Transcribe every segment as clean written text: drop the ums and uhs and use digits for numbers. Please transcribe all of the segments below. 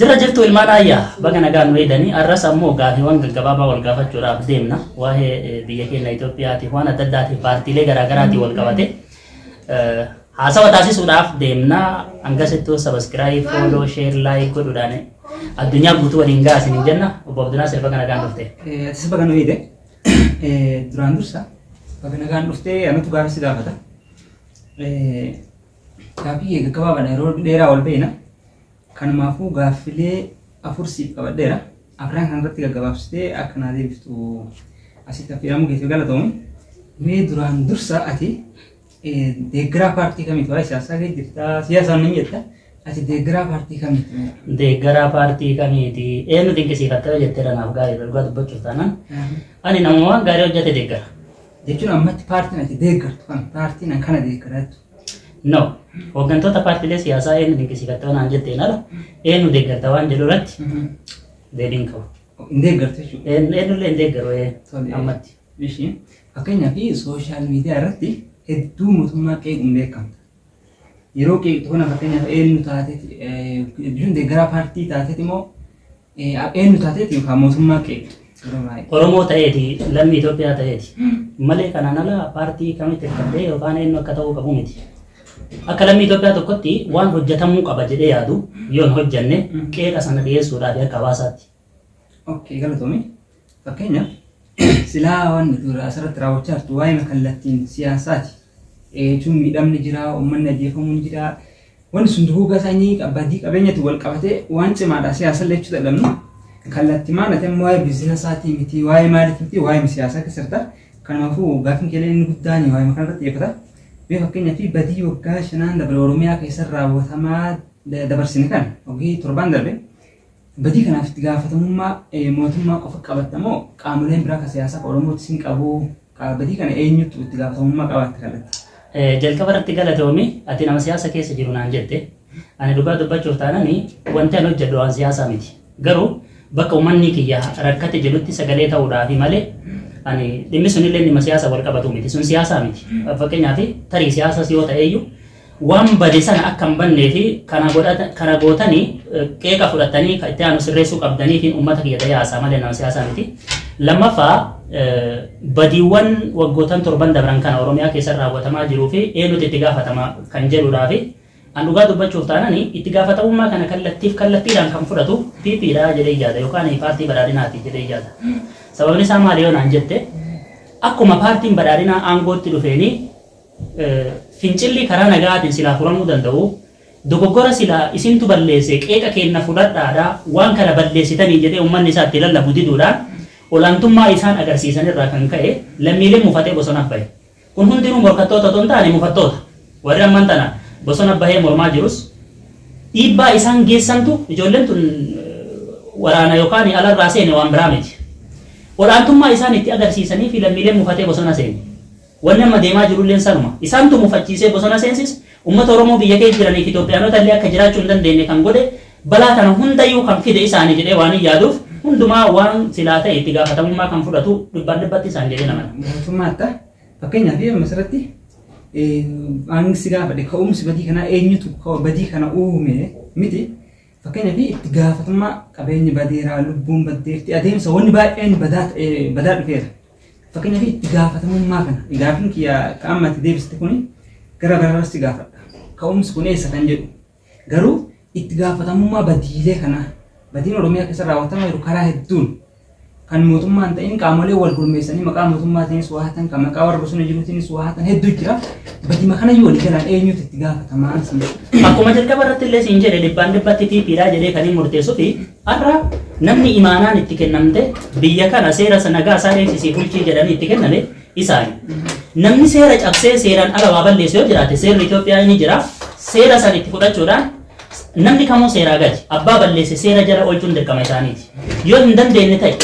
Jira jirtu ilmaan ayyaa baga nagaan weedanii arras ammoo gaafiiwwan gaggabaabaa wal gaafachuudhaaf deemna waa'ee biyya keenya Itoophiyaatiif waan adda addaatiif paartiilee garaagaraatiin wal qabate haasawa taasisuudhaaf deemna hangasittuu subscribe follow share like godhuudhaan addunyaa guutuu waliin gaasin hin jenna obbo Abdunaas baga nagaan dhufte. Atis baga nu weede duraan dursa baga nagaan dhufte anatu gaafii gaafata. Gaafii gaggabaabaa yeroo dheeraa wal beena. Kanumaafu gaaffilee afur siif qabadheera. Afran kanarratti gaggabaabsitee akka naa deebiftu asitti affeeramu geessee galatoomi. Mee duraan dursa ati deeggaraa paartii kamiiti? Waa'ee siyaasaa jirta siyaasaan ni jetta. Ati deeggaraa paartii kamiiti? Deeggaraa paartii kamiiti? Eenyu dinqisiifattee jettee dhanaaf gaarii dhugaa dubbachuuf taanaan ani nama waan gaarii hojjete deeggara. Jechuun ammatti paartiin ati deeggartu kan paartiin kana deeggarattu. No, hooggantoota paartiilee siyaasaa eenyu dinqisiifattee waan jetteen ala eenyu deeggarta waan jedhu irratti deebiin qabu. Hin deeggartu jechuudha. Eenyullee hin deeggaru ammatti. Ishiin fakkeenyaaf sooshaal miidiyaa irratti hedduu mootummaa qeequun beekamta. Yeroo qeeqxu kana fakkeenyaaf eenyu taateeti jechuun deeggaraa paartii taateeti immoo eenyu taateeti yookaan mootummaa qeeqxu. Oromoo ta'eeti lammii Itoophiyaa ta'eeti malee kanaan ala paartii kamitti hirkatee yookaan eenyu akka ta'uu qabu miti. Akka lammii Itoophiyaa tokkotti waan hojjetamuu qaba jedhee yaadu yoon hojjenne qeeqa sana dhiyeessuudhaaf akka hawaasaatti. Okkee galatoomi. Fakkeenyaaf silaa waan nuti asirratti raawwachaa jirtu waa'ee kallattiin siyaasaati. Jechuun miidhamni jira, uummanni ajjeefamuun jira. Wanti sun duuba isaanii badii qabeenyatti wal qabatee waan cimaadha siyaasallee jechuu dadhabnu. Kallattii maal ta'e waa'ee biizinasaatii miti, waa'ee maaliif miti, waa'ee siyaasaa keessatti. Kanaafuu gaafiin keenya inni guddaan waa'ee kanarratti xiyyeeffata. Fakkeenyaaf badii waggaa 5 dabala Oromiyaa keessatti raawwatamaa dabarsine kan hogii 7 darbe badii kanaaf itti gaafatamummaa mootummaa qofa qabattamoo qaamoleen biraa kan siyaasaa Oromootti sin qabu badii kana eenyutu itti gaafatamummaa qabaatti kalatti. Jalqaba irratti galatoomi ati nama siyaasa keessa jiru naan jette ani dhugaa dubbachuuf taanani wanti ani hojjedhu waan siyaasaa miti garuu bakka uummanni kiyya rakkate jedhutti sagalee ta'uudhaafi malee ani dhimmi sunillee dhimma siyaasa wal qabatu miti sun siyaasaa miti fakkeenyaaf tarii siyaasas yoo ta'eyyuu waan bade sana akka hin bannee fi kana gootanii qeeqa fudhatanii itti aanu sirreessuu qabdaniitiin uummata kiyya ta'ee haasaa malee nama siyaasaa miti. Lammaffaa badiiwwan waggootan 7 dabran kana Oromiyaa keessa raawwatamaa jiruu fi eenyutu itti gaafatama kan jedhuudhaafi an dhugaa dubbachuuf taanani itti gaafatamummaa kana kallattiidhaan kan fudhatu PPdha jedhee yaada yookaan paartii badhaadhinaati jedhee yaada. Sababni isaa maali yoo naan jette akkuma paartiin badhaadhinaa aangootti dhufeeni fincilli karaa nagaatiin silaa furamuu danda'u dogoggora silaa isintu balleesse qeeqa kenna fudhadhaadha waan kana balleessitanii jedhee uummanni isaa itti lallabu diduudhaan olaantummaa isaan agarsiisan irraa kan ka'e lammiilee mufatee bosonaaf bahe. Kun hundinuu morkattoota otoo hin taane mufattoota warri amman tana bosona bahee mormaa jirus dhiibbaa isaan geessantu ijoolleen tun waraana yookaan alarraa seene waan biraa miti. Olaantummaa isaan itti agarsiisanii fi lammiileen mufatee bosona seene. Wanni amma deemaa jirulleen sanuma. Isaantu mufachiisee bosona seensis uummata Oromoo biyya keessa jiraniif Itoophiyaanota illee akka jiraachuu hin dandeenye kan godhe balaa kana hundayyuu kan fide isaanii jedhee waan hin yaaduuf hundumaa waan silaa ta'e itti gaafatamummaa kan fudhatu dhibbatti isaan jedhee nama. Mootummaatti fakkeenyaaf asirratti aansi gaafadhe ka'umsi badii kanaa eenyutu badii kana uume miti. Fakkeenyaaf itti gaafatamummaa qabeenya badeeraa lubbuun baddeetti adeemsa wanni baay'een badaa dhufeera. Fakkeenyaaf itti gaafatamummaa kana gaafin kiyya qaamatti deebiste kuni gara biraarratti gaafadha. Ka'umsi kun eessa kan jedhu garuu itti gaafatamummaa badiilee kana badiin Oromiyaa keessa raawwatamaa jiru karaa hedduun kan mootummaan ta'in qaamolee wal gurmeessanii maqaa mootummaatiin suwaatan kan maqaa warra bosona jiruutiin suwaatan hedduu jira. Badii makana yoo waliin galaan eenyutu itti gaafatamaa san. Akkuma jalqaba irratti illee siin jedhe dhibbatti PPdha jedhee kan hin murteessuu fi har'a namni imaanaan itti kennamte biyya kana seera nagaa isaa eegsisii bulchii jedhanii itti kenname isaani. Namni seera cabsee seeraan ala waa balleessu yoo jiraate seerri Itoophiyaa ni jira seera san itti fudhachuudhaan namni kamuu seeraa gadi abbaa balleesse seera jala oolchuun dirqama isaaniiti. Yoo hin dandeenye ta'e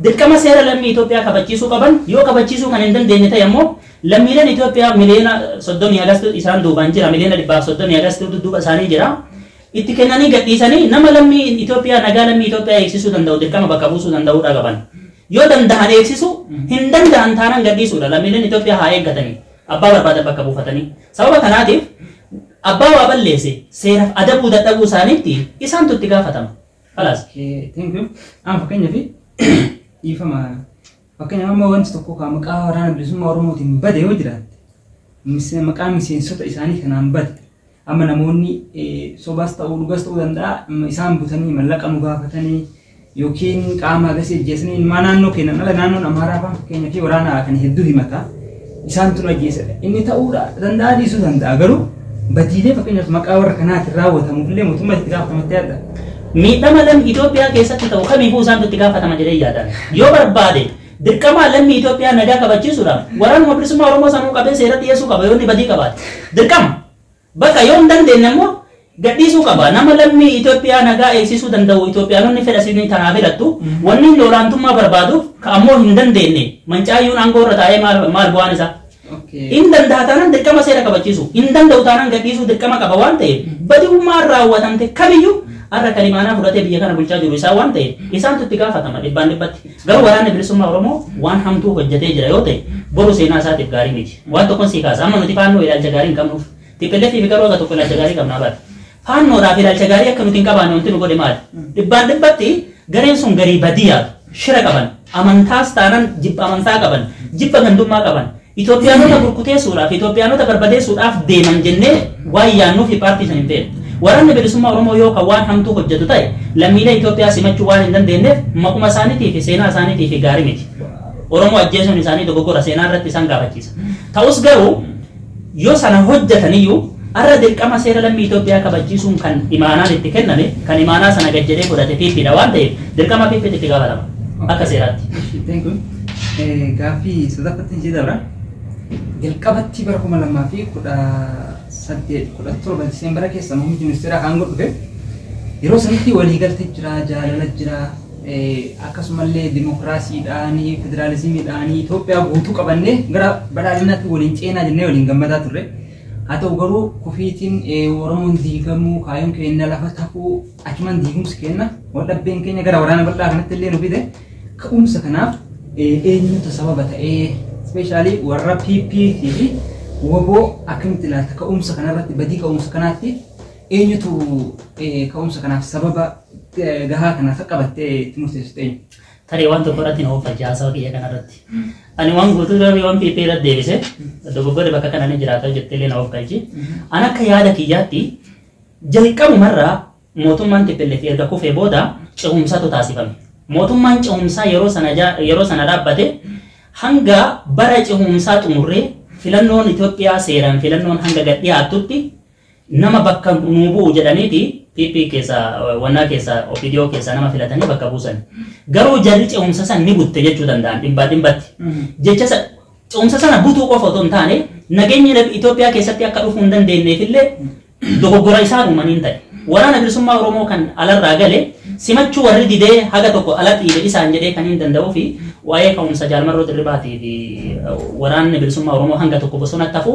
dirqama seera lammii Itoophiyaa kabachiisuu qaban yoo kabachiisuu kan hin dandeenye ta'e ammoo lammiileen Itoophiyaa miliyoona 30 agastu isaan duubaan jira miliyoona 130 agastu duuba isaanii jira itti kennanii gadhiisanii nama lammii Itoophiyaa nagaa lammii Itoophiyaa eegsisuu danda'u dirqama bakka buusuu danda'uudha qaban. Yoo danda'an eegsisuu hin danda'an taanaan gadhiisuudha lammiileen Itoophiyaa haa eeggatanii abbaa barbaadan bakka buufatanii. Sababa kanaatiif abbaa waa balleesse seeraaf adabuu dadhabuu isaaniitti isaantu itti gaafatama. خلاص thank you am fakkeenya fi ifama fakkeenya amma wanti tokko ka maqaa waraana bilisummaa oromootiin bade yoo jiraate maqaa miseensota isaanii kanaan bade amma namoonni sobaas ta'uu dhugas ta'uu danda'a isaan butanii mallaqa nu gaafatanii yookiin qaama agarsiis jeesanii ilmaa naannoo kennan ala naannoon amaaraa fa'aa fakkeenya fi waraana kan hedduu himata isaan tun ajjeesedha inni ta'uudha danda'a dhiisuu danda'a garuu badiilee fakkeenyaaf maqaa warra kanaatiin raawwatamuufillee mootummaa itti gaafatamatee adda miidhama lammii Itoophiyaa keessatti ta'u kamiifuu isaan itti gaafatama jedhee yaadan yoo barbaade dirqama lammii Itoophiyaa nagaa kabachiisuudhaaf waraanuma bilisummaa Oromoo sanuu qabee seera dhiyeessuu qaba yoo inni badii qabaate dirqama bakka yoo hin dandeenye immoo gadhiisuu qaba nama lammii Itoophiyaa nagaa eegsisuu danda'u Itoophiyaanonni fedhasiin tanaa filattu wanni inni olaantummaa barbaaduuf ka ammoo hin dandeenye mancaayyuun aangoo irra taa'ee maal bu'aan isaa in danda'a taanaan dirqama seera kabachiisu in danda'u taanaan gadhiisuu dirqama qaba waan ta'eef badi'ummaan raawwatamte kamiyyuu har'a kalimaanaa fudhatee biyya kana bulchaa jiru isaa waan ta'eef isaantu itti gaafatama dhibbaan dhibbatti garuu waraanni bilisummaa Oromoo waan hamtuu hojjetee jira yoo ta'e boru seenaa isaatiif gaarii miti waan tokkon sii kaasa amma nuti faannoo ilaalcha gaarii hin qabnuuf TPLF fi garuu akka tokko ilaalcha gaarii qabnaa baate faannoodhaaf ilaalcha gaarii akka nuti hin qabaanne wanti nu godhe maali dhibbaan dhibbatti gareen sun garii badiyaatu shira qaban amantaas taanaan jibba amantaa qaban jibba gandummaa qaban Itoophiyaanota burkuteessuudhaaf Itoophiyaanota barbadeessuudhaaf deeman jennee waan yaannuu fi paartii san hin feene waraanni bilisummaa Oromoo yoo kan waan hamtuu hojjetu ta'e lammiilee Itoophiyaa simachuu waan hin dandeenyeef maquma isaaniitii fi seenaa isaaniitii fi gaarii miti Oromoo ajjeesuun isaanii dogoggora seenaa irratti isaan gaafachiisa ta'us garuu yoo sana hojjetaniyyuu har'a dirqama seera lammii Itoophiyaa kabachiisuun kan imaanaan itti kenname kan imaanaa sana gajjedhee fudhate piippiidha waan ta'eef dirqama piippiitti itti gaafatama akka seeraatti. Gaaffii sadaffatti ishee dabra jalqabatti bara 2017 Diseembara keessa muummichi ministeeraa kan godhufe yeroo sanitti waliigaltee jira jaalala jira akkasumallee dimokiraasiidhaan federaalizimiidhaan Itoophiyaa guutuu qabannee gara badhaadhinaatti waliin ceenaa jennee waliin gammadaa turre haa ta'u garuu kufiitiin Oromoon diigamuu kaayyoon keenya lafa tafuu achumaan diigumsi kenna waldhabbeen keenya gara waraana bal'aa kanatti illee nu fide ka'umsa kanaaf eenyutu sababa ta'ee ispeeshaalii warra PPP fi waboo akkamitti ilaalta ka'umsa kanarratti badii ka'umsa kanaatti eenyutu ka'umsa kanaaf sababa gahaa kanaaf qabattee itti murteessitu eenyu? Tarii waan tokko irratti na hojjaa kiyya kanarratti. Ani waan guutuu darbii waan PP irratti deebise dogoggorri bakka kana ni jiraata jettee illee na hojjaa. Ani akka yaada kiyyaatti jalqabumarraa mootummaan TPLF erga kufee booda ce'umsatu taasifame. Mootummaan ce'umsaa yeroo sana dhaabbate hanga bara ce'umsaa xumurree filannoon Itoophiyaa seeraan filannoon hanga gad dhiyaatutti nama bakka nuu bu'u jedhaniiti PP keessa wannaa keessa OPDO keessa nama filatanii bakka buusan. Garuu jarri ce'umsa san ni butte jechuu danda'an dhibbaa dhibbatti. Jecha ce'umsa sana butuu qofa otoo hin taane nageenyi Itoophiyaa keessatti akka dhufuu hin dandeenyeefillee dogoggora isaan uumaniin ta'e. Waraana bilisummaa Oromoo kan alarraa gale simachuu warri didee haga tokko ala dhiibe isaan jedhee kan hin danda'uu fi waa'ee ka'umsa jaalmarroo dirribaatii fi waraanni bilisummaa Oromoo hanga tokko bosonatti hafu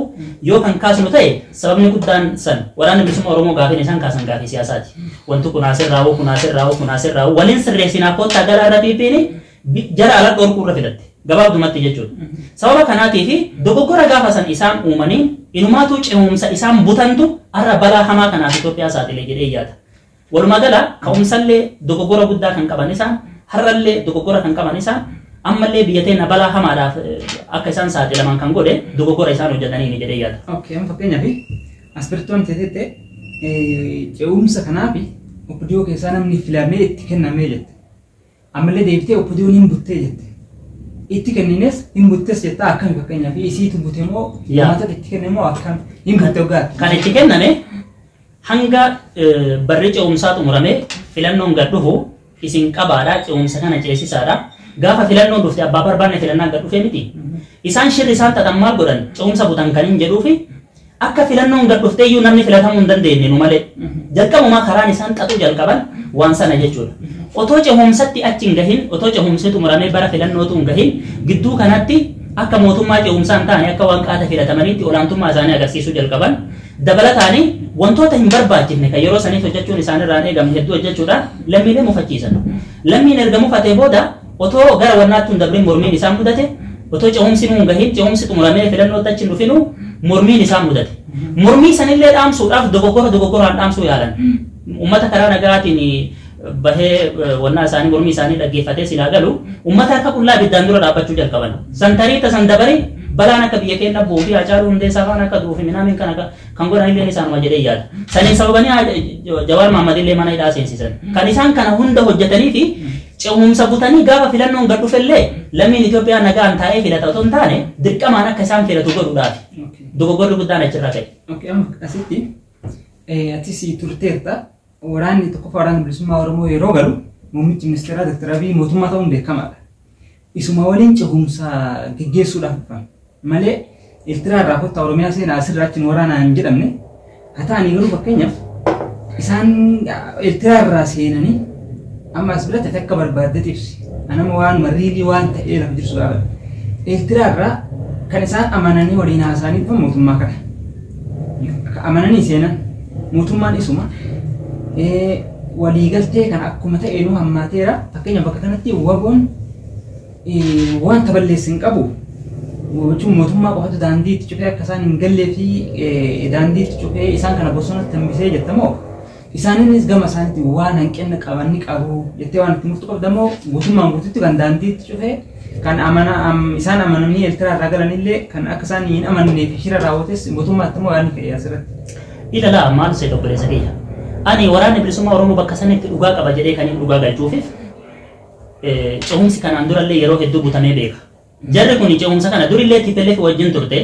yoo kan kaasnu ta'e sababni guddaan san waraanni bilisummaa Oromoo gaafin isaan kaasan gaafii siyaasaati. Wanti kun asirraa waliin sirreessinaa koottaa gara irra piippiini jara ala dhorkuu irra fidatte gabaabdumatti jechuudha. Sababa kanaatii fi dogoggora gaafa san isaan uumanii inumaatu ce'umsa isaan butantu har'a balaa hamaa kanaaf Itoophiyaa saaxilee jedhee yaada. Walumaa gala ka'umsallee dogoggora guddaa kan qaban isaan har'allee dogoggora kan qaban isaan ammallee biyya teenya balaa hamaadhaaf akka isaan saaxilaman kan godhe dogoggora isaan hojjetanii ni jedhee yaada. Amma fakkeenyaaf asirratti teessee ce'umsa kanaaf OPDO keessaa namni filamee itti kennamee jette. Ammallee deebitee OPDO'n hin buttee jette. Itti kennines hin buttees jettaa akkami fakkeenyaaf isiitu bute moo uummata itti kenne moo akkam hin butte ogaati. Kan itti kenname hanga barri ce'umsaa xumuramee filannoon gad dhufu isin qabaadhaa ce'umsa kana ceesisaadha. Gaafa filannoon dhufte abbaa barbaanne filannaan gad dhufee miti. Isaan shirri isaan xaxammaa godhan ce'umsa butan kan hin jedhuufi akka filannoon gad dhuftee iyyuu namni filatamuu hin dandeenye nu malee. Jalqabumaa karaan isaan xaxuu jalqaban waan sana jechuudha. Otoo ce'umsatti achi hin gahin otoo ce'umsi xumuramee bara filannootu hin gahin gidduu kanatti akka mootummaa ce'umsaa hin taane akka waan qaata filatamaniitti olaantummaa isaanii agarsiisuu jalqaban. Dabalataanii wantoota hin barbaachifne kan yeroo saniif hojjechuun isaanirraan eegamne hedduu hojjechuudhaan lammiilee mufachiisan. Lammiin erga mufatee booda otoo gara wannaatti hin dabriin mormiin isaan mudate otoo ce'umsi nu hin gahin ce'umsi xumuramee filannootti achi hin dhufinu mormiin isaan mudate. Mormii sanillee dhaamsuudhaaf dogoggoraan dhaamsuu yaalan. Uummata karaa nagaatiin bahee wannaa isaanii mormii isaanii dhaggeeffatee silaa galu uummata akka qullaa biddaan dura dhaabbachuu jalqaban. Santarii tasan dabaree balaan akka biyya keenya buufii Haacaaluu Hundeessaa faan akka duufi minaamin kan godhan illee isaanuma jedhee yaada. Saniin sababanii Jawaar Mohaammed illee mana hidhaa seensisan. Kan isaan kana hunda hojjetanii fi ce'umsa butanii gaafa filannoon gad dhufellee lammiin Itoophiyaa nagaan taa'ee filata otoo hin taane dirqamaan akka isaan filatu godhuudhaaf. Dogoggorri guddaan achirraa ka'e. Asitti atis turteerta waraanni tokkoffaa waraanni bilisummaa Oromoo yeroo galu muummichi ministeeraa Dr. Abiy mootummaa ta'uun beekamaadha. Isuma waliin ce'umsa geggeessuudhaaf dhufan malee Eertiraa irraa kottaa Oromiyaa seenaa asirraa achiin waraanaa hin jedhamne haa ta'anii garuu fakkeenyaaf isaan Eertiraa irraa seenanii amma as biratti akka barbaadde ibsi. Anama waan mariilii waan ta'ee lafa jirsu gaafadha. Eertiraa irraa kan isaan amananii waliin haasa'anii dhufan mootummaa kana. Amananii seenan mootummaan isuma waliigaltee kan akkuma ta'eenuu hammaateera. Fakkeenyaaf bakka kanatti waboon wanta balleessin qabu jechuun mootummaa qofatu daandiitti cufee akka isaan hin gallee fi daandiitti cufee isaan kana bosonatti hambisee jettamoo isaanis gama isaaniitti waan hanqina qaban ni qabu jettee waan itti murtu qabdamoo mootummaan guutuutti kan daandiitti cufee kan isaan amananii Eertiraa irraa galanillee kan akka isaan hin amannee fi shira raawwates mootummaatti moo yaadni ka'ee asirratti. Ilaalaa maal ta'e obboleessa kiyya. Ani waraanni bilisummaa Oromoo bakka sanitti dhugaa qaba jedhee kan hin dhugaa galchuufiif ce'umsi kanaan durallee yeroo hedduu butamee beeka. Jarri kun ce'umsa kana durillee TPLF wajjin turte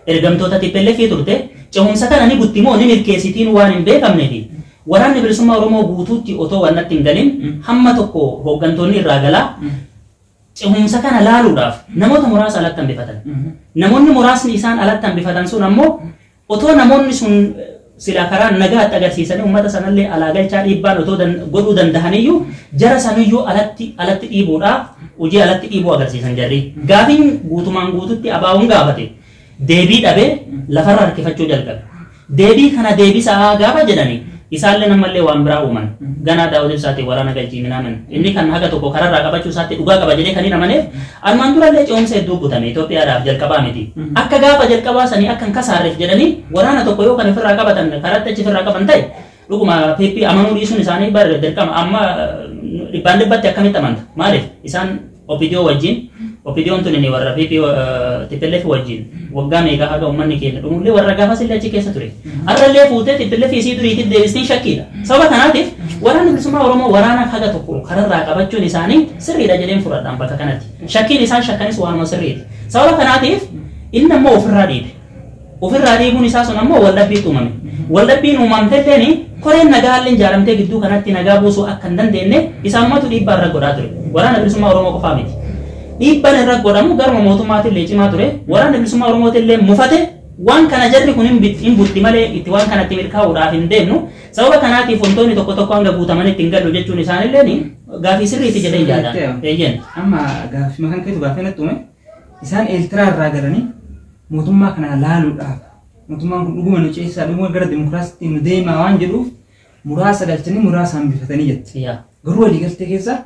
ergamtoota TPLF turte ce'umsa kana ni buttimoo ni milkeessitiin waan hin beekamneefi waraanni bilisummaa Oromoo guutuutti otoo wannatti hin galin hamma tokko hooggantoonni irraa galaa ce'umsa kana laaluudhaaf namoota muraasa alatti hambifatan. Namoonni muraasni isaan alatti hambifatan sun ammoo otoo namoonni sun sila karaan nagaatti agarsiisanii uummata sanallee alaa galchaa dhiibbaan otoo godhuu dandahaniyyuu jara saniyyuu alatti dhiibuudhaaf hojii alatti dhiibuu agarsiisan jarri. Gaafiin guutumaan guututti abaa'uun gaafate deebii dhabee lafarra harkifachuu jalqabe. Deebii kana deebisaa gaafa jedhani isaallee namallee waan biraa uuman ganaa daawwatu isaatti waraana galchii minaamin inni kan haga tokko kararraa qabachuu isaatti dhugaa qaba jedhee kan hin amaneef armaan durallee ce'umsa hedduu butame Itoophiyaadhaaf jalqabaa miti. Akka gaafa jalqabaa sanii akka hin kasaarreef jedhanii waraana tokko yoo kan ofirraa qabatan karatti achi ofirraa qaban ta'e dhuguma PP amanuu dhiisuun isaanii bar dirqama amma dhibbaan dhibbatti akkamitti amanta maaliif isaan Opidio wajjin Opidiyoon tuni ni warra PP TPLF wajjin waggaa meeqa haga uummanni keenya dhumullee warra gaafa sillee achi keessa ture. Arrallee fuutee TPLF isii duriitiif deebistiin shakkiidha. Sababa kanaatiif waraanni bilisummaa Oromoo waraana haga tokko kararraa qabachuun isaanii sirriidha jedheen fudhadhaan bakka kanatti. Shakkiin isaan shakkanis waanuma sirriiti. Sababa kanaatiif inni ammoo ofirraa dhiibe. Ofirraa dhiibuun isaa sun ammoo waldhabbiitti uumame. Waldhabbiin uumamteelleen koreen nagaalleen ijaaramtee gidduu kanatti nagaa buusuu akka hin dandeenye isaanumatu dhiibbaa irra godhaa ture. Waraana bilisummaa Oromoo qofaa miti. Dhiibbaan irra godhamu garuma mootummaatillee cimaa ture. Waraana bilisummaa Oromootillee mufate waan kana jarri kun hin butti malee itti waan kanatti milkaa'uudhaaf hin deemnu. Sababa kanaatiif wantoonni tokko tokko hanga guutaman ittiin galu jechuun isaanillee gaafii sirriitti jedhee yaada. Amma gaafii makan keessu gaafii natti uume isaan Eertiraa irraa galanii mootummaa kana laaluudhaaf mootummaan kun dhuguma nu ceesisaa dhuguma gara dimokiraasiitti nu deemaa waan jedhuuf muraasa galchanii muraasa hambifatanii jetti. Garuu waliigaltee keessa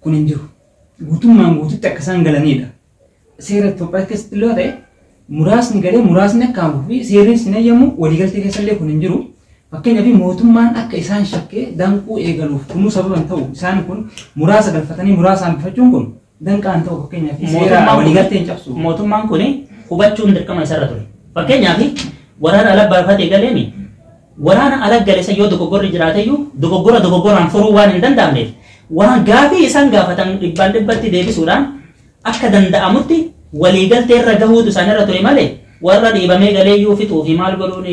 kun hin jiru. Guutummaan guututti akka isaan galanidha. Seera Itoophiyaa keessatti illee ta'e muraasni galee muraasni akka hambuuf fi seerri sin eeyyamu waliigaltee keessallee kun hin jiru. Fakkeenyaaf mootummaan akka isaan shakkee danquu eegaluuf kunuu sababan ta'u isaan kun muraasa galfatanii muraasa hambifachuun kun danqaan ta'u fakkeenyaaf seera waliigaltee hin cabsu. Mootummaan kun hubachuun dirqama isarra ture. Fakkeenyaaf waraana ala baafatee galeemi waraana ala galeessa yoo dogoggorri jiraateyyuu dogoggoraan furuu waan hin danda'amneef waan gaafii isaan gaafatan dhibbaan dhibbatti deebisuudhaan akka danda'amutti waliigaltee irra gahuutu isaanirra ture malee warra dhiibamee galeeyyuu fixuu fi maal godhuun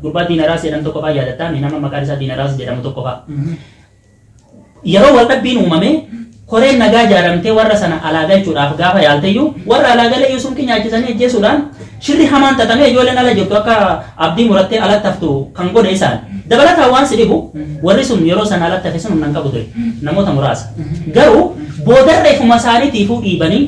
gurbaa Diinaraas jedhamu tokko fa'aa yaadataa nama maqaan isaa Diinaraas jedhamu tokko fa'aa. Yeroo waldhabbiin uumame koreen nagaa ijaaramtee warra sana alaa galchuudhaaf gaafa yaalteyyuu warra alaa galeeyyuu sun nyaachisanii ajjeesuudhaan shirri hamaan xaxamee ijoolleen ala jirtu akka abdii murattee alatti haftu kan godhe isaan. Dabalataan waan si dhibu warri sun yeroo sana alatti hafe sun humnaan qabu ture namoota muraasa. Garuu boodarra ifuma isaaniitiifuu dhiibanii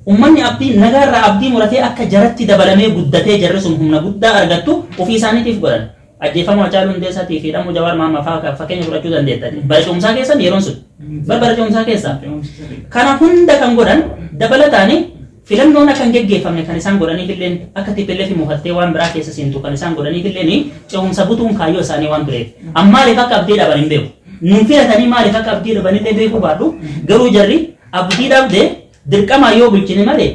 ummanni abdii nagaarraa abdii muratee akka jaratti dabalamee guddatee jarri sun humna guddaa argattu ofii isaaniitiif godhan. Ajjeefamuu Haacaaluu Hundeessaatii fi hidhamuu Jawaar Mohaammed fa'aa fakkeenya fudhachuu dandeetta. Bara ce'umsaa keessan yeroon sun bara ce'umsaa keessa. Kana hunda kan godhan dabalataanii filannoon akka hin geggeeffamne kan isaan godhaniif illeen akka TPLF mufattee waan biraa keessa seentu kan isaan godhaniif illeen ce'umsa butuun kaayyoo isaanii waan tureef. Ammaaliif akka abdii dhaban hin beeku. nun filatanii maaliif akka abdii dhabanillee beekuu baadhu garuu jarri abdii dhabde dirqama yoo bulchine malee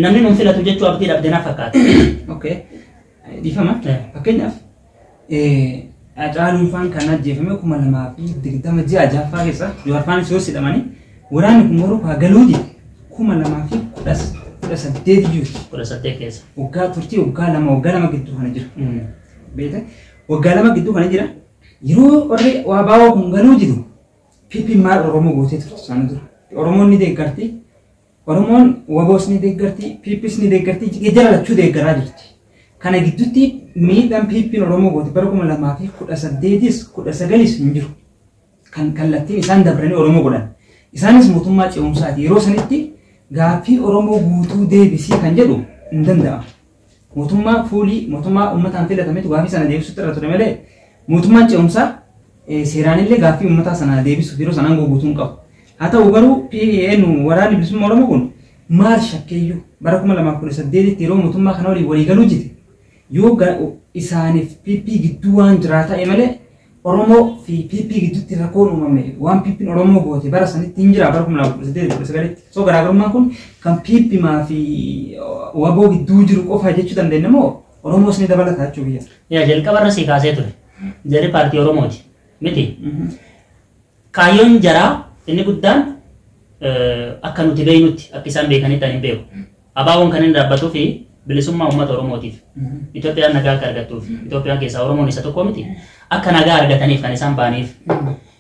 namni nun filatu jechuu abdii dhabde na fakkaata. Okay. Difama. Fakkeenyaaf Hacaaluun faan kan ajjeefame 2020 ji'a jaffaa keessa Jawaar faan isoo sidhamanii waraanni kun moruu hagaluuti 2018 jiru. 18 keessa. Waggaa turtii waggaa lama gidduu kana jira. Beektaa waggaa lama gidduu kana jira. Yeroo warri waa baawoo kun galuu jiru PP maal Oromoo gootee turte isaan dura. Oromoon ni deeggarti. Oromoon waboos ni deeggarti. PPs ni deeggarti. Jara lachuu deeggaraa jirti. Kana gidduutti miidhaan PP Oromoo goote bara 2018 19 hin jiru. Kan kallattiin isaan dabranii Oromoo godhan. Isaanis mootummaa ce'umsaati. Yeroo sanitti gaaffii Oromoo guutuu deebisii kan jedhu hin danda'amu. Mootummaa fuulii mootummaa uummataan filatametu gaaffii sana deebisuutti irra ture malee mootummaan ce'umsaa seeraanillee gaaffii uummataa sana deebisuuf yeroo sanaan guutuu hin qabu. Haa ta'u garuu PN waraanni bilisummaa Oromoo kun maal shakkeeyyuu bara 2018 yeroo mootummaa kana walii galuu jite yoo isaaniif PP gidduu waan jiraa ta'e malee Oromoo fi PP gidduutti rakkoon uumame waan PP Oromoo goote bara sanitti hin jira bara 2018 so garaagarummaan kun kan PP maa fi waboo gidduu jiru qofa jechuu dandeenya moo Oromoos ni dabalata jechuu biyya. Yaa jalqabarra si kaasee ture. Jarri paartii Oromooti. Miti. Kaayyoon jaraa inni guddaan akka nuti beeynutti akka isaan beekanitti ani beeku. Abaaboon kan inni dhaabbatuu fi bilisummaa uummata Oromootiif. Itoophiyaan nagaa akka argattuuf. Itoophiyaan keessaa Oromoon isa tokko miti. Akka nagaa argataniif kan isaan baaniif.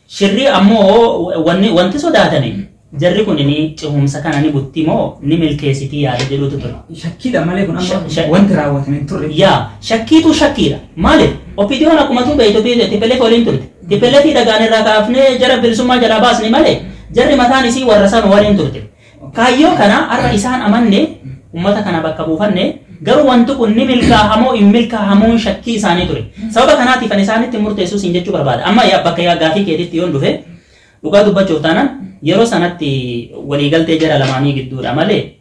Shirri ammoo wanti sodaatanii jarri kun ni cehumsa kana ni butti moo ni milkeessitii yaada jedhutu ture. Shakkiidha malee kun amma wanti raawwatame turre. Yaa shakkiitu shakkiidha. Maaliif? Oppiidiyoon akkuma tuu beeytu TPLF waliin turte. TPLF dhagaan irraa kaafnee jara bilisummaa jalaa baasne malee jarri mataan isii warra san waliin turte. Kaayyoo kana har'a isaan amanne ummata kana bakka buufanne garuu wanti kun ni milkaahamoo hin milkaahamoon shakkii isaanii ture. Sababa kanaatiif ani isaanitti murteessuu siin jechuu barbaada. Amma bakka yaa gaafii keetitti yoon dhufe dhugaa dubbachuuf taanaan yeroo sanatti waliigaltee jara lamaanii gidduudha malee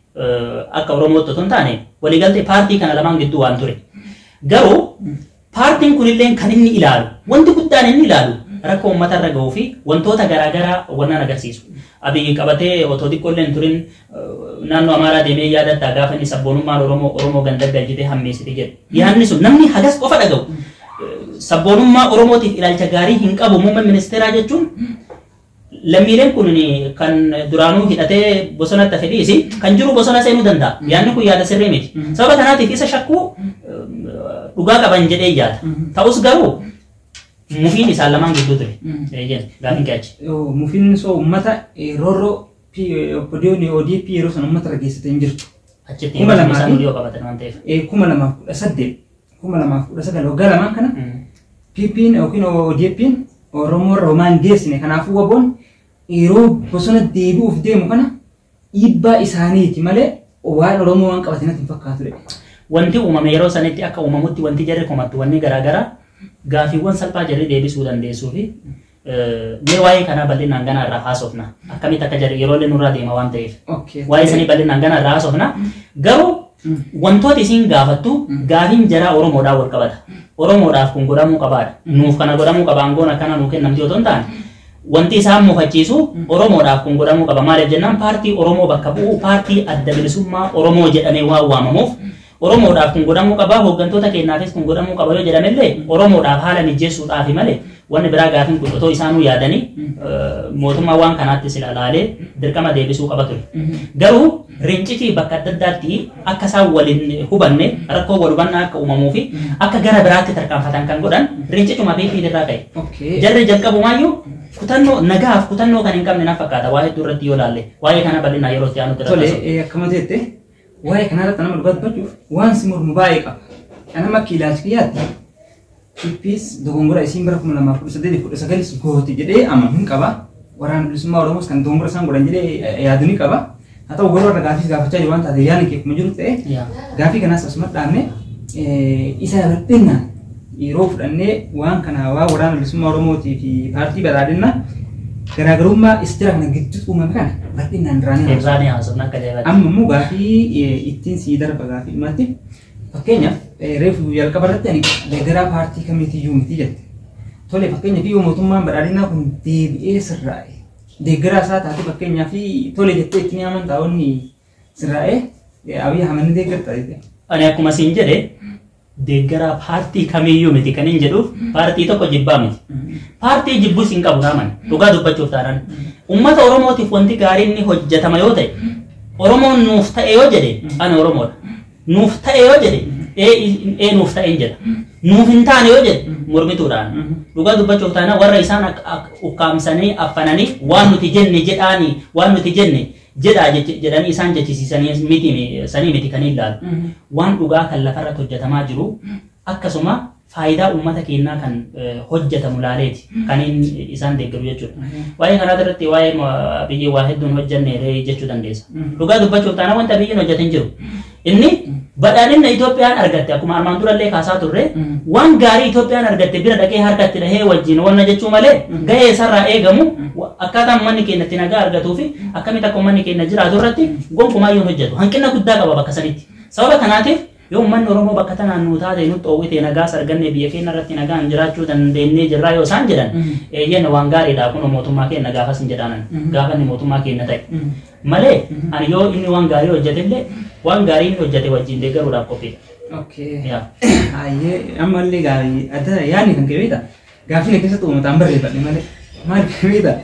akka Oromootti otoo hin taane waliigaltee paartii kana lamaan gidduu waan ture. Garuu paartiin kunillee kan inni ilaalu wanti guddaan inni ilaalu rakkoo uummatarra gahuu fi wantoota garaagaraa wannan agarsiisu. Abiyyi qabatee otoo xiqqoollee hin turin naannoo Amaaraa deemee yaadatta gaafa inni sabboonummaan Oromoo ganda galchitee hammeessite jedhu. Yaadni sun namni hagas qofa dhaga'u. Sabboonummaa Oromootiif ilaalcha gaarii hin qabu muummee ministeeraa jechuun lammiileen kun kan duraanuu hidhatee bosonatti fedhiisi kan jiru bosona seenuu danda'a. Yaadni kun yaada sirrii miti. Sababa kanaatiif isa shakkuu dhugaa qaban jedhee yaada. Ta'us garuu mufiin isaan lamaan gidduu ture. Gaafiin keechi. Mufiin soo uummata roorroo Oppidiyoon ODP yeroo sana uummata rageessite hin jirtu. Achitti isaan dhiyoo qabatan waan ta'eef. 2018 waggaa lamaan kana PP'n yookiin ODP'n Oromoo Roomaan geessine kanaafuu waboon yeroo bosona deebi'uuf deemu kana dhiibbaa isaaniiti malee waan Oromoo waan qabatinatti hin fakkaatu. Wanti uumame yeroo sanitti akka uumamutti wanti jarri komattu wanni garaagaraa gaafiiwwan salphaa jarri deebisuu dandeessuu fi mee waa'ee kanaa bal'inaan gana irraa haasofna. Akkamitti akka jarri yeroo illee nurraa deema waan ta'eef. Waa'ee sanii bal'inaan gana irraa haasofna. Garuu wantoota isiin gaafattu gaafiin jaraa Oromoodhaan wal qabata. Oromoodhaaf kun godhamuu qabaadha. Nuuf kana godhamuu qaba aangoon akkana nuu kennamti otoo hin taane. Wanti isaan mufachiisu Oromoodhaaf kun godhamuu qaba. Maaliif jennaan paartii Oromoo bakka bu'u paartii adda bilisummaa Oromoo jedhamee waan waamamuuf Oromoodhaaf kun godhamuu qaba. Hooggantoota keenyaafis kun godhamuu qaba yoo jedhamellee Oromoodhaaf haala mijeessuudhaaf malee wanni biraa gaafiin kun otoo isaanuu yaadanii mootummaa waan kanaattis ilaalaalee dirqama deebisuu qaba ture. Garuu rincitii bakka adda addaatti akka isaan waliin hubanne rakkoo wal hubannaa akka uumamuu fi akka gara biraatti tarkaanfatan kan godhan rincituma PP'n irraa ka'e. Jarri jalqabumaayyuu kutannoo nagaaf kutannoo kan hin qabne na fakkaata waa hedduu irratti yoo laalle waa'ee kana bal'inaa yeroo itti aanutti irratti. Tole akkama jette waa'ee kana irratti nama dhugaa dubbachuuf waan si mormu baay'ee qaba. Anama akka ilaalchi kiyyaatti PP's dogongora isiin bara 2018 gooti jedhee amanu qaba. Waraana bilisummaa Oromoos kan dogongora isaan godhan jedhee yaadu ni qaba. Haa ta'u garuu warra gaafii gaafachaa jiru waan taate yaadni keekuma jiru ta'e gaafii kanaas asumatti dhaabne isa irrattinna yeroo fudhannee waan kana waa waraana bilisummaa Oromootii fi paartii badhaadhinna garaagarummaa istira kana gidduutti uumame kana bal'inaan duraanii haasofna akka jedhan. Amma immoo gaafii ittiin sii darba gaafii dhumatti fakkeenyaaf reefu jalqaba irratti ani deeggaraa paartii kamiitiyyuu miti jette. tole fakkeenya fi mootummaan badhaadhinaa kun deebi'ee sirraa'e deeggaraa isaa taate fakkeenyaa fi tole jettee ittiin amantaa onni sirraa'e Abiy Ahmed ni deeggarta jettee. Ani akkuma siin jedhe deeggaraa paartii kamiyyuu miti kan hin jedhuuf paartii tokko jibbaa miti. Paartii jibbus hin qabu naaman dhugaa dubbachuuf taanaan uummata Oromootiif wanti gaariin ni hojjetama yoo ta'e Oromoon nuuf ta'e yoo jedhe ani Oromoodha. Nuuf ta'e yoo jedhe nuuf ta'e hin jedha. Nuuf hin taane yoo jedhe mormituudhaan dhugaa dubbachuuf taanaan warra isaan ukkaamsanii affananii waan nuti jenne jedhaanii waan nuti jenne jedhaa jedhanii isaan jechisiisanii miti kan ilaalu. Waan dhugaa kan lafarratti hojjetamaa jiru akkasuma faayidaa uummata keenyaa kan hojjetamu laaleeti kan isaan deeggaru jechuudha. Waa'ee kanaa irratti waa'ee biyyi waa hedduun hojjenne jechuu dandeessa. Dhugaa dubbachuuf taanaan wanta biyyiin hojjetan jiru. Inni badhaadhina Itoophiyaan argatte akkuma armaan durallee kaasaa turre waan gaarii Itoophiyaan argatte bira dhaqee harkatti dhahee wajjin wanna jechuu malee gahee isarraa eegamu akkaataa uummanni keenya itti nagaa argatuu fi akkamitti akka uummanni keenya jiraatu irratti gonkumaayyuu hojjetu. Hanqina guddaa qaba bakka sanitti. Sababa kanaatiif yoo uummanni Oromoo bakka tanaan nuu taate nutti oowwite nagaas arganne biyya keenya irratti nagaan jiraachuu dandeenyee jirraa yoo isaan jedhan eeyyan waan gaariidha kun mootummaa keenya gaafas hin jedhaanan gaafa inni mootummaa keenya ta'e. Malee ani yoo inni waan gaarii hojjetellee waan gaarii inni hojjete wajjin deeggaruudhaaf qophiidha. Okay. Ayyee ammallee gaarii adda yaadni kan keewwita gaaffiin keessatti uummataan barreeffadhe malee maal keewwita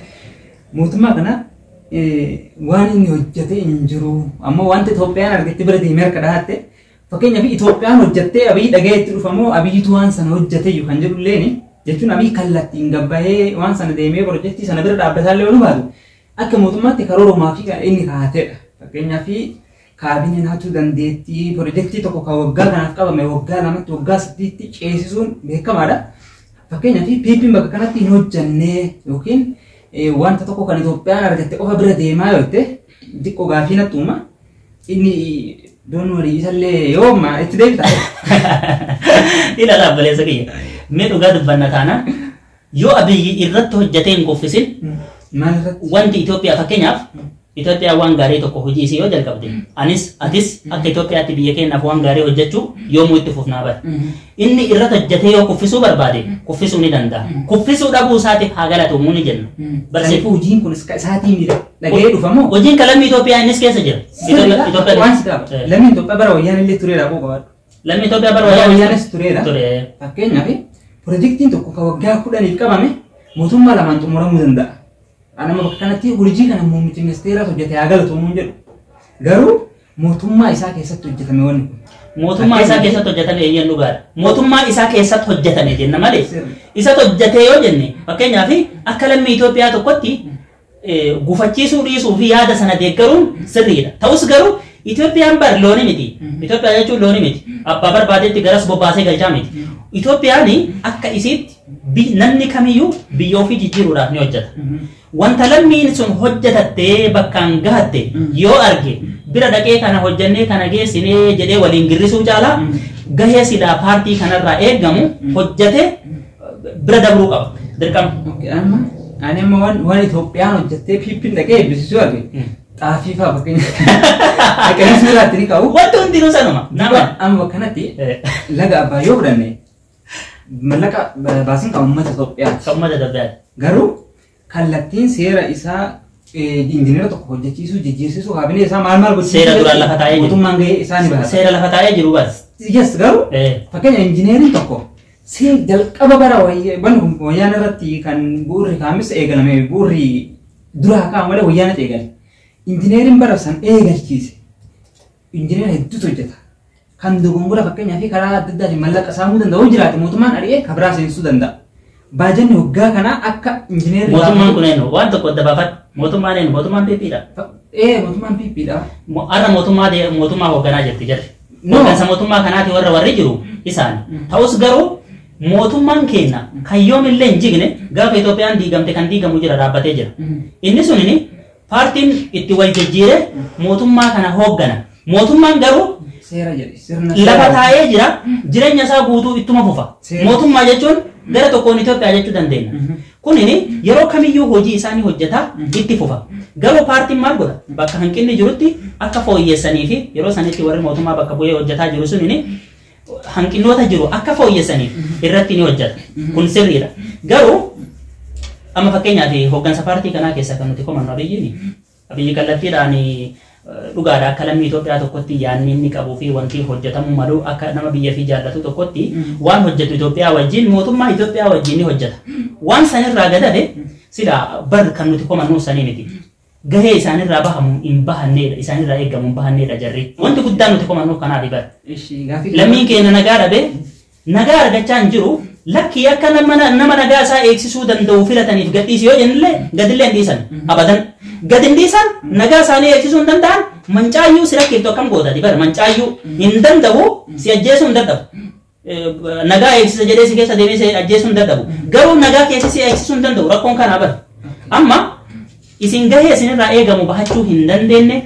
mootummaa kana waan inni hojjete hin jiru ammoo wanta Itoophiyaan argatte bira deemee harka dhahatte fakkeenyaaf Itoophiyaan hojjettee Abiy dhagayeetti dhufamoo Abiyyitu waan sana hojjeteyyuu kan jedhulleeni jechuun Abiy kallattiin gabbahee waan sana deemee pirojektii sana bira dhaabbataallee olu baatu akka mootummaatti karoorumaa fi inni kaa'atedha. Fakkeenyaaf kaabineen hatu dandeettii pirojektii tokko kan waggaa kanaaf qabame waggaa lamatti waggaa sadiitti ceesisuun beekamaadha. Fakkeenyaaf PP'n bakka kanatti hin hojjannee yookiin wanta tokko kan Itoophiyaan argatte qofa bira deemaa yoo ta'e xiqqoo gaaffii natti uuma inni doon warii isallee yooma itti deebita. Ilaala abbaleessa kiyya. Mee dhugaa dubbanna taana yoo Abiyyi irratti hojjetee hin kuffisin wanti Itoophiyaa fakkeenyaaf Itoophiyaa waan gaarii tokko hojii isii yoo jalqabde anis atis akka Itoophiyaatti biyya keenyaaf waan gaarii hojjechuu yoomuu itti fufnaa bara. Inni irratti hojjetee yoo kuffisuu barbaade kuffisuu ni danda'a. Kuffisuu dhabuu isaatiif haa galatuumuu ni jenna. Barsiifuu hojiin kun isaatiin dhaga'ee dhufamoo? Hojiin kan lammii Itoophiyaa innis keessa jira. Waan si qaba. Lammii Itoophiyaa bara wayyaan illee tureedha koo qabaadhu. Lammii Itoophiyaa bara wayyaanis tureedha. Fakkeenyaaf pirojektiin tokko kan waggaa 10 qabame mootummaa lamaan xumuramuu danda'a. Anama bakka kanatti hojii kana muummichi ministeeraa hojjete haa galatuumuun jedhu. Garuu mootummaa isaa keessatti hojjetame wanni kun. Mootummaa isaa keessatti hojjetame eeyyan dhugaadha. Mootummaa isaa keessatti hojjetame jenna malee. Isatti hojjetee yoo jenne fakkeenyaaf akka lammii Itoophiyaa tokkotti gufachiisuu dhiisuu fi yaada sana deeggaruun sirriidha. Ta'us garuu Itoophiyaan bar looni miti. Itoophiyaa jechuun looni miti. Abbaa barbaadetti garas bobbaasee galchaa miti. Itoophiyaan akka isiitti namni kamiyyuu biyya ofii jijjiiruudhaaf ni hojjeta. Wanta lammiin sun hojjetattee bakkaan gahatte yoo arge bira dhaqee kana hojjannee kana geessinee jedhee waliin girrisuu caalaa gahee silaa paartii kanarraa eegamu hojjetee bira dabruu qaba. Dirqama. Ani amma waan Itoophiyaan hojjettee PP'n dhaqee eebbisiisuu arge. Xaafii fa'aa fakkeenyaaf. Dhaqanii suuraatti ni qabu. Wanti hundinuu sanuma. Amma kanatti laga Abbaay yoo fudhanne mallaqa baasiin kan uummata Itoophiyaati. Kan uummata Itoophiyaati. Garuu kallattiin seera isaa injineera tokko hojjechiisuu jijjiirsisuu kaabinee isaa maal gochuu seera duraan lafa taa'ee jiru. Mootummaan gahee isaa ni bahata. Seera lafa taa'ee jiru bas. Yes garuu fakkeenya injineeriin tokko jalqaba bara wayyaan irratti kan bu'uurri kaamis eegalame bu'uurri duraa kaa'u malee wayyaan itti eegale. Injineeriin bara san eegalchiise. Injineera hedduutu hojjeta. Kan dogongora fakkeenyaa fi karaa adda addaatiin mallaqa saamuu danda'u jiraate mootummaan ari'ee kabiraa seensisuu danda'a. Baajanni waggaa kana akka injineerii mootummaan kun eenyu waan tokko dabaafat mootummaan eenyu mootummaan PP'dha. Mootummaan PP'dha. Har'a mootummaa hoogganaa jirti jedhe. Hooggansa mootummaa kanaati warri jiru isaan. Ta'us garuu mootummaan keenya kan yoomillee hin jigne gaafa Itoophiyaan diigamte kan diigamu jira dhaabbatee jira. Inni sunini paartiin itti wal jijjiire mootummaa kana hooggana. Mootummaan garuu lafa taa'ee jira jireenya isaa guutuu ittuma fufa. Mootummaa jechuun gara tokkoon Itoophiyaa jechuu dandeenya. Kunini yeroo kamiyyuu hojii isaanii hojjetaa itti fufa. Garuu paartiin maal godha? Bakka hanqinni jirutti akka fooyyeessanii fi yeroo sanitti warri mootummaa bakka bu'ee hojjetaa jiru sunini hanqinoota jiru akka fooyyessaniif irratti ni hojjeta. Kun sirriidha. Garuu amma fakkeenyaaf hooggansa paartii kanaa keessa kan nuti komannu Abiyyi kallattiidhaan dhugaadha akka lammii Itoophiyaa tokkotti yaadni inni qabuu fi wanti hojjetamuu malu akka nama biyya fi jaallatu tokkotti waan hojjetu Itoophiyaa wajjin mootummaa Itoophiyaa wajjin ni hojjeta. Waan sanirraa gadabe sida bar kan nuti komannu sanii miti. Gahee isaanirraa bahamu hin bahanneedha isaanirraa eegamu hin bahanneedha jarri. Wanti guddaan nuti komannu kanaaf bar. Lammiin keenya nagaa dhabe nagaa argachaa hin jiru. Lakki akka nama nagaa isaa eegsisuu danda'u filataniif gadhiisi yoo jennillee gadillee hin dhiisan abadan. Gad hin dhiisan nagaa isaanii eegsisuu hin danda'an mancaayyuu si rakkeeftu akkam gootati bara mancaayyuu hin danda'u si ajjeesuu hin dadhabu. Nagaa eegsisa jedhee si keessa deemee si ajjeesuu hin dadhabu. Garuu nagaa keessa si eegsisuu hin danda'u rakkoon kanaa bara. Amma isin gahee isinirraa eegamu bahachuu hin dandeenye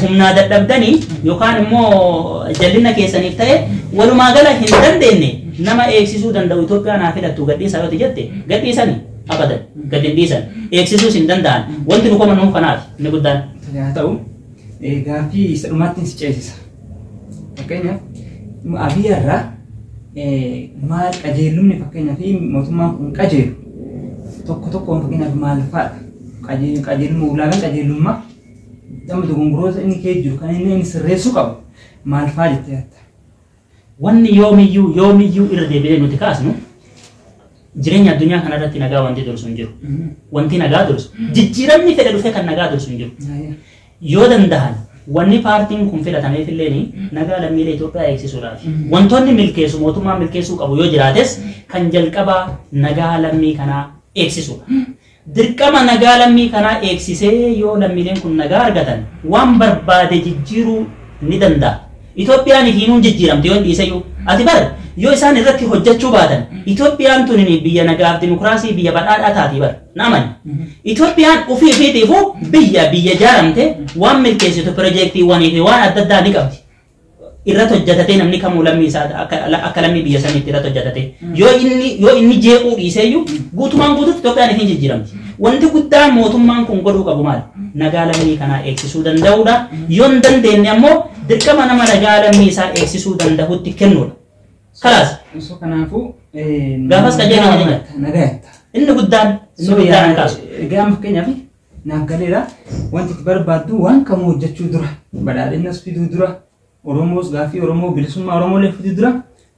humnaa dadhabdanii yookaan immoo jallina keessaniif ta'e walumaa gala hin dandeenye nama eegsisuu danda'u Itoophiyaa naa filattu gadhiisaa yoo jette gadhiisanii abadan gad hin dhiisan eegsisuus hin danda'an wanti nu komannu kanaaf inni guddaan. Haa ta'u gaaffii isa dhumaatti si ceesisa. Fakkeenyaaf Abiyyarraa maal qajeelumni fakkeenyaaf mootummaan kun qajeelu tokko tokkoon fakkeenyaaf maal fa'aadha qajeelummaa ulaagaan qajeelummaa nama dogongoroota inni kee jiru kan inni sirreessuu qabu maal fa'aa jettee yaadda? Wanni yoomiyyuu irra deebi'ee nuti kaasnu jireenya addunyaa kanarratti nagaa wanti dursu hin jiru. Wanti nagaa dursu jijjiiramni fedhe dhufee kan nagaa dursu hin jiru. Yoo danda'an wanni paartiin kun filatameef illee nagaa lammiilee Itoophiyaa eegsisuudhaaf wantoonni milkeessu mootummaa milkeessuu qabu yoo jiraates kan jalqabaa nagaa lammii kanaa eegsisuudha. Dirqama nagaa lammii kanaa eegsisee yoo lammiileen kun nagaa argatan waan barbaade jijjiiruu ni danda'a. Itoophiyaan himuun jijjiiramte yoo dhiisayyuu ati bara yoo isaan irratti hojjechuu baatan Itoophiyaan tun biyya nagaaf dimokiraasii biyya badhaadhaa taati bara naamani. Itoophiyaan ofii ofiitiifuu biyya jaaramte waan milkeessitu piroojeektiiwwanii fi waan adda addaa ni qabdi. Irratti hojjetatee namni kamuu lammii isaa akka lammii biyya saniitti irratti hojjetatee yoo inni jeequu dhiiseyyuu guutumaan guututti Itoophiyaan hin jijjiiramti. Wanti guddaan mootummaan kun godhuu qabu maali? Nagaa lammii kanaa eegsisuu danda'uudha. Yoo hin dandeenye ammoo dirqama nama nagaa lammii isaa eegsisuu danda'utti kennuudha. Kalaas. Kanaafuu gaafas qajeelama jenna. Nagaa inni guddaan kaasu. Egaa fakkeenyaaf naaf galeera wanti itti barbaaddu waan kamuu hojjechuu dura badhaadhinnas fiduu dura Oromoos gaaffii Oromoo bilisummaa Oromoo leeffatu dura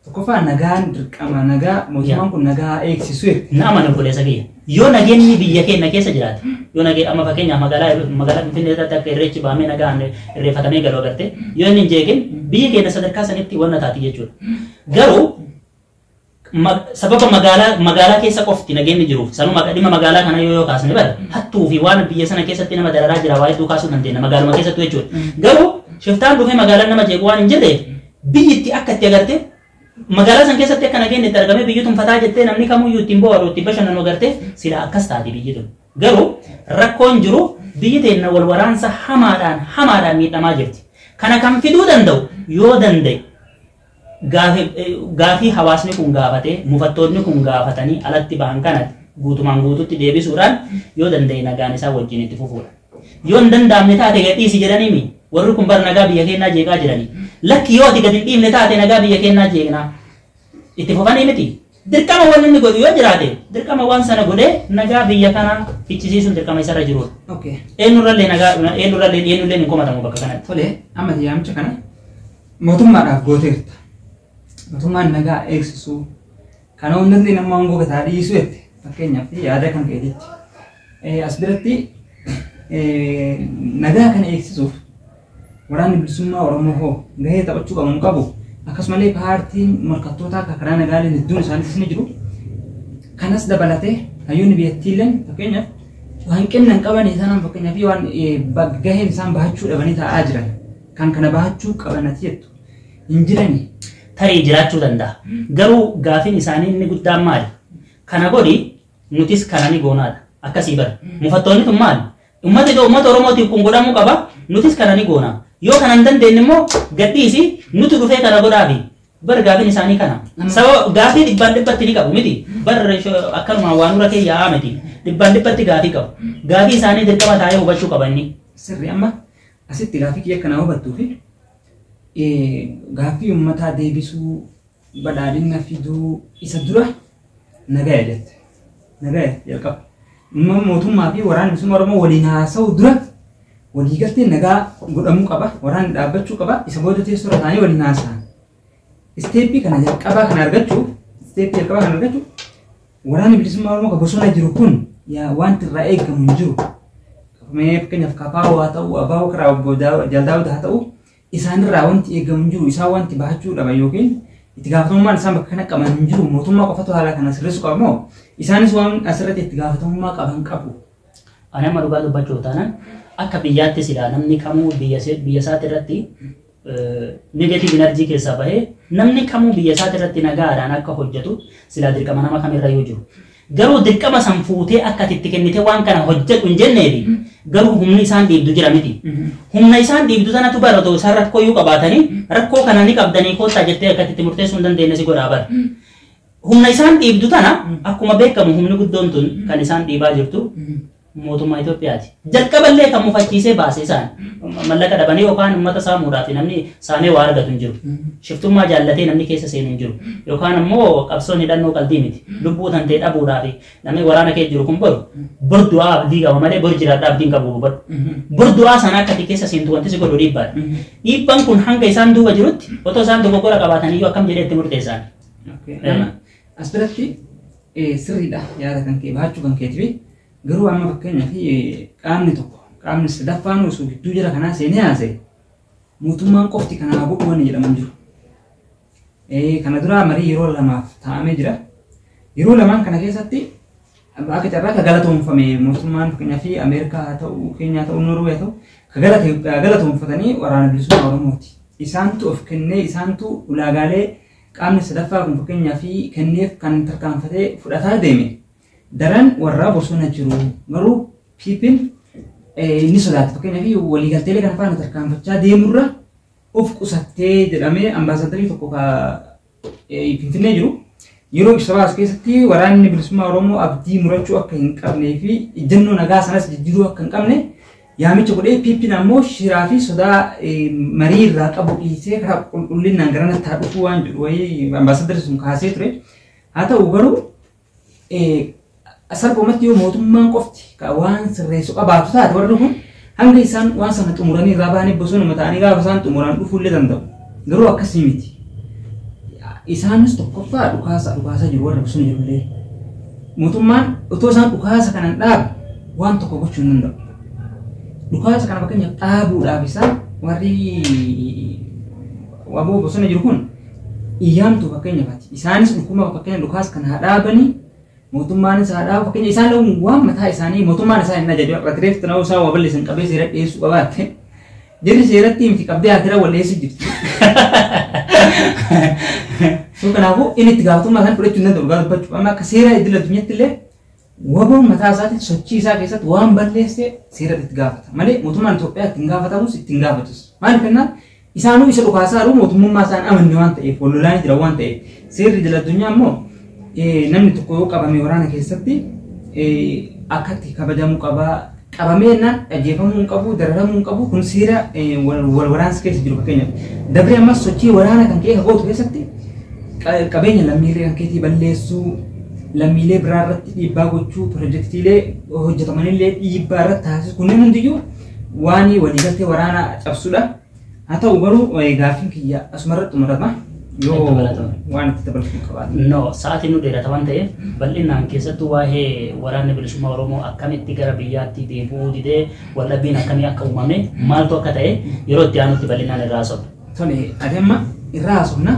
tokkoffaa nagaan dirqama nagaa mootummaan kun nagaa eegsisuu nama na godhe sabii yoo nageenyi biyya keenya keessa jiraate yoo nageenyi amma fakkeenyaaf magaalaa Finfinnee irratti akka irreechi baamee nagaan irreeffatamee galuu agarte yoo inni hin jeeqin biyyi keenya sadarkaa sanitti wanna taati jechuudha. Garuu sababa magaalaa keessa qofti nageenyi jiruuf sanuma dhimma magaalaa kana yoo kaasne bara hattuu fi waan biyya sana keessatti nama dararaa jira waa hedduu kaasuu dandeenya magaaluma keessatti jechuudha. Garuu shiftaan dhufee magaalaan nama jeequ waan hin jirreef biyyitti akka itti agarte magaalaa san keessatti akka nageenyi itti argame biyyi tunfataa jettee namni kamuyyuu ittiin bo'aaru ittiin bashannanu agarte sila akkas taati biyyi tun. Garuu rakkoon jiru biyyi teenya wal waraansa hamaadhaan miidhamaa jirti. Kana kan fiduu danda'u yoo danda'e gaafii hawaasni kun gaafatee mufattoonni kun gaafatanii alatti bahan kanatti guutumaan guututti deebisuudhaan yoo danda'e nagaan isaa wajjin itti fufuudha. Yoo hin danda'amne taate gadhiisi jedhanii warri kun bara nagaa biyya keenyaa jeeqaa jiranii. Lakki yoo ati gadi hin dhiifne taate nagaa biyya keenyaa jeeqnaa itti fufanii miti. Dirqama waan inni godhu yoo jiraate dirqama waan sana godhee nagaa biyya kanaa fichisiisuun dirqama isarra jirudha. Eenyurrallee hin komatamu bakka kanatti. Tole amma yaamicha kana mootummaadhaaf gooteerta. Mootummaan nagaa eegsisuu kana hundatti nama hongoo gataa dhiisuu jette fakkeenyaaf yaada kan ka'eetitti as biratti nagaa kana eegsisuuf waraanni bilisummaa Oromoo hoo gahee taphachuu qabu hin qabu akkasumallee paartiin morkattootaa akka karaa nagaaleen hedduun isaaniitis ni jiru. Kanas dabalatee hayyoonni biyyattiillee fakkeenyaaf hanqinna hin qaban isaan fakkeenyaaf waan gaheen isaan bahachuu dhabanii taa'aa jiran kan kana bahachuu qabanati jettu hin jirani. Tarii jiraachuu danda'a. Garuu gaafiin isaanii inni guddaan maali? Kana godhi nutis kana ni goonaadha. Akkasii bara. Mufattoonni tun maali? Uummata Oromootiif kun godhamuu qaba. Nutis kana ni goona. Yoo kana hin dandeenye immoo gadhiisi nuti dhufee kana godhaafi. Bara gaafiin isaanii kana. Sababa gaafii dhibbatti ni qabu miti. Bara akkanuma waan dura kee yaa'aa miti. Dhibbatti gaafii qabu. Gaafii isaanii dirqama taa'ee hubachuu qaba inni. Sirri amma asitti gaafii kiyya akkanaa hubattuufi gaaffii uummataa deebisuu badhaadhina fiduu isa dura nagaa jette. Nagaa jalqaba. Mootummaa fi waraanni bilisummaa Oromoo waliin haasa'u dura walii galtee nagaa godhamuu qaba. Waraanni dhaabbachuu qaba. Isa booda teessoo irra taa'anii waliin haasa'an. Isteeppii kana jalqabaa kana argachuuf waraanni bilisummaa Oromoo kan bosona jiru kun wanti irraa eegamu hin jiru. Fakkeenyaaf KFO haa ta'u, ABO karaa obbo Jaldaawud haa ta'u, isaanirraa wanti eegamu hin jiru. Isaan wanti bahachuu dhaban yookiin itti gaafatamummaan isaan bakka kana qaban hin jiru. Mootummaa qofatu haala kana sirreessuu qaba moo isaanis waan asirratti itti gaafatamummaa qaban qabu. Ani amma dhugaa dubbachuu taanaan akka biyyaatti silaa namni kamuu biyya isaati irratti negative energy keessaa bahee namni kamuu biyya isaati irratti nagaadhaan akka hojjetu silaa dirqama nama kamirra yoo jiru. Garuu dirqama san fuutee akka itti kennite waan kana hojjetu hin jenneefi garuu humni isaan dhiibdu jira miti. Humna isaan dhiibdu sanatu bara otoo isaan rakkoo iyyuu qabaatanii rakkoo kana ni qabdanii koottaa jettee akka itti murteessuu hin dandeenye si godhaa bara. Humna isaan dhiibdu tana akkuma beekamu humni guddoon tun kan isaan dhiibaa jirtu mootummaa Itoophiyaati. Jalqaballee kan mufachiisee baase isaan mallaqa dhabanii yookaan uummata saamuudhaaf namni saamee waa argatu hin jiru. Shiftummaa jaallatee namni keessa seenu hin jiru. Yookaan ammoo qabsoon hidhannoo qalbii miti. Lubbuu tantee dhabuudhaaf namni waraana kee jiru kun bor du'aa abdii qaba malee bor jiraadhaa abdiin qabu hubadhu. Bor du'aa sana akka keessa seentu wanti si godhu dhiibbaadha. Dhiibbaan kun hanga isaan duuba jirutti otoo isaan dogoggora qabaatanii yoo akkam jedhee itti murteessan. As biratti sirriidha yaada kan kee bahachuu kan keetiif garuu amma fakkeenyaaf qaamni sadaffaan osoo gidduu jira kanaa seenee haasa'e mootummaan qofti kanaa bu'u waan jedhamu jiru. Kana dura marii yeroo lamaaf taa'amee jira. Yeroo lamaan kana keessatti akka carraa ka galatoomfame mootummaan fakkeenyaaf Ameerikaa haa ta'u, Keenyaa haa ta'u, Noorwee haa ta'u ka galatoomfatanii waraana bilisummaa Oromooti. Isaantu of kennee isaantu ulaagaalee qaamni sadaffaa kun fakkeenyaaf kenneef kan tarkaanfatee fudhataa deeme. Daran warra bosona jiru garuu piipin ni sodaata. Fakkeenyaaf waliigalteelee kana faana tarkaanfachaa deemurra of qusattee jedhamee ambaasadarii tokko Finfinnee jiru. Yeroo ibsa baas keessatti waraanni bilisummaa Oromoo abdii murachuu akka hin qabnee fi ejjennoo nagaa sanas jijjiiruu akka hin qabne yaamicha godhee piipin ammoo shiraa fi sodaa marii irraa qabu dhiisee karaa qulqullinaan gara nattaa dhufuu waan jedhu wayii ambaasadarii sun kaasee ture. Haa ta'u garuu asarboomatti yoo mootummaan qofti waan sirreessu qabaatu taate warri kun hanga isaan waan sana xumuranii irraa bahanii bosonuma ta'anii gaafa isaan xumuran dhufuullee danda'u. Garuu akkasii miti. Isaanis tokkoffaa dhukaasa jiru warra bosona jirullee. Mootummaan otoo isaan dhukaasa kanan dhaabe waan tokko gochuu hin danda'u. Dhukaasa kana fakkeenyaaf dhaabuudhaaf isaan warri waboo bosona jiru kun iyyaamtu fakkeenyaaf isaanis dhukuma fakkeenyaaf dhukaasa kana haa dhaabanii mootummaan isaa dhaabu fakkeenya isaan lawun waan mataa isaanii mootummaan isaa hin ajaju ratireef tana'uu isaa waa balleessan qabee seera dhiyeessuu qabaatte jirri seeratti miti qabdee akira walleessu jirti. Sun kanaafuu inni itti gaafatamummaa isaan fudhachuu hin danda'u dhugaa dubbachuu amma akka seera idil addunyaatti illee waboon mataa isaatiin sochii isaa keessatti waan balleesse seera itti gaafata malee mootummaan Itoophiyaa ittiin gaafatamus ittiin gaafatus maaliif jennaan isaanuu isa dhukaasaa jiru mootummaa isaan amanne waan ta'eef wallolaan jira waan ta'eef seerri idil addunyaa immoo namni tokko yoo qabame waraana keessatti akkatti kabajamuu qaba. Qabamee naan ajjeefamuu hin qabu, dararamuu hin qabu kun seera waraansa keessa jiru fakkeenyaaf. Dabree ammas sochii waraana kan kee gootu keessatti qabeenya lammiilee kan keetii balleessuu, lammiilee biraa irratti dhiibbaa gochuu, pirojektiilee hojjetamanillee dhiibbaa irratti taasisu kunneen hundiyyuu waan waliigaltee waraanaa cabsuudha. Haa ta'u garuu gaaffiin kiyya asumarratti xumurama. Yoo waan itti dabalachuu qabaatu. No, sa'aatiin nu dheerata waan ta'eef bal'inaan keessattuu waa'ee waraanni bilisummaa Oromoo akkamitti gara biyyaatti deebi'uu didee waldhabbiin akkamii akka uumame maaltu akka ta'e yeroo itti aanutti bal'inaan irraa haasofna. Tole adeema irraa haasofna.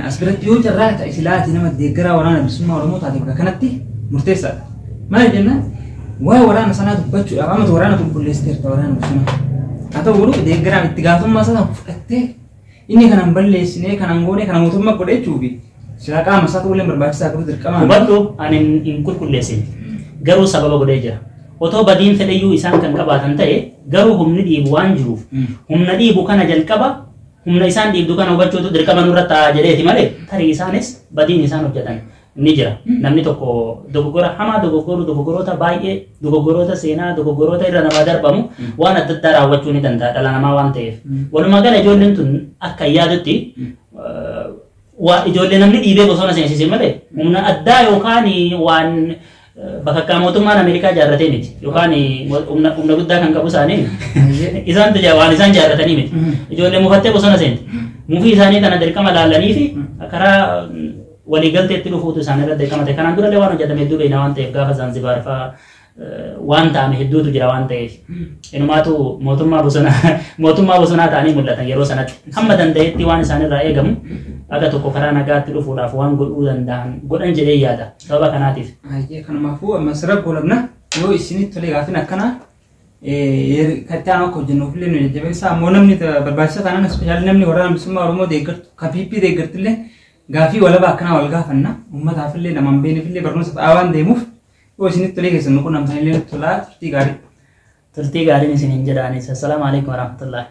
As biratti yoo carraa ta'e silaati nama deeggaraa waraana bilisummaa Oromoo taate bakka kanatti murteessaadha. Maal jenna waa'ee waraana sanaa dubbachuudhaaf amma waraana qulqulleessiteerta waraana bilisummaa. Haa ta'u garuu deeggaraan itti gaafatamummaa sana fudhattee inni kanan balleessine kanan goone kana mootummaa godhechuufi sila qaama isaa ta'ullee barbaachisaa garuu dirqama. Hubadhu ani hin qulqulleessine garuu sababa godhee jira. Otoo badiin fedhayyuu isaan kan qabaatan ta'e garuu humni dhiibu waan jiruuf humna dhiibu kana jalqaba humna isaan dhiibdu kana hubachuutu dirqama nurra ta'a jedheeti malee tarii isaanis badiin isaan hojjetan ni jira. Namni tokko dogoggora hamaa dogoggoroota baay'ee dogoggoroota seenaa dogoggoroota irra namaa darbamu waan adda addaa raawwachuu ni danda'a dhala namaa waan ta'eef. Walumaa gala ijoolleen tun akka yaadutti ijoollee namni dhiibee bosona seensise malee humna addaa yookaan waan bakka mootummaan Ameerikaa jaarratee miti yookaan humna guddaa kan qabu isaanii isaan waan isaan jaarratanii miti ijoollee mufattee bosona seente mufii isaanii kana dirqama laalanii fi karaa waliigalteetti dhufuutu isaanirra dirqama ta'e kanaan durallee waan hojjetame hedduu beekna waan ta'eef gaafa Zanzibaar fa'aa waan ta'ame hedduutu jira waan ta'eef inumaatu mootummaa bosonaa ta'anii mul'atan yeroo sanatti hamma danda'etti waan isaanirraa eegamu akka tokko karaa nagaatti dhufuudhaaf waan godhuu danda'an godhan jedhee yaada sababa kanaatiif. Kanumaafuu ammas rakkoo labna yoo isinitti tolee gaafin akkanaa kattaan akka hojjennuuf illee nu jajjabeessaa ammoo namni barbaachisa taanaan ispeeshaalii namni waraana bilisummaa Oromoo deeggartu kapiippii deeggartu illee gaafii walabaa akkanaa wal gaafanna uummataaf illee namaan beeniif illee barnoota ta'aa waan deemuuf yoo isinitti tolee keessan nu qunnamtan illee tolaa turtii gaarii. Turtii gaariin isiniin jedhaanis. Assalaamu alaikum warahmatullahi.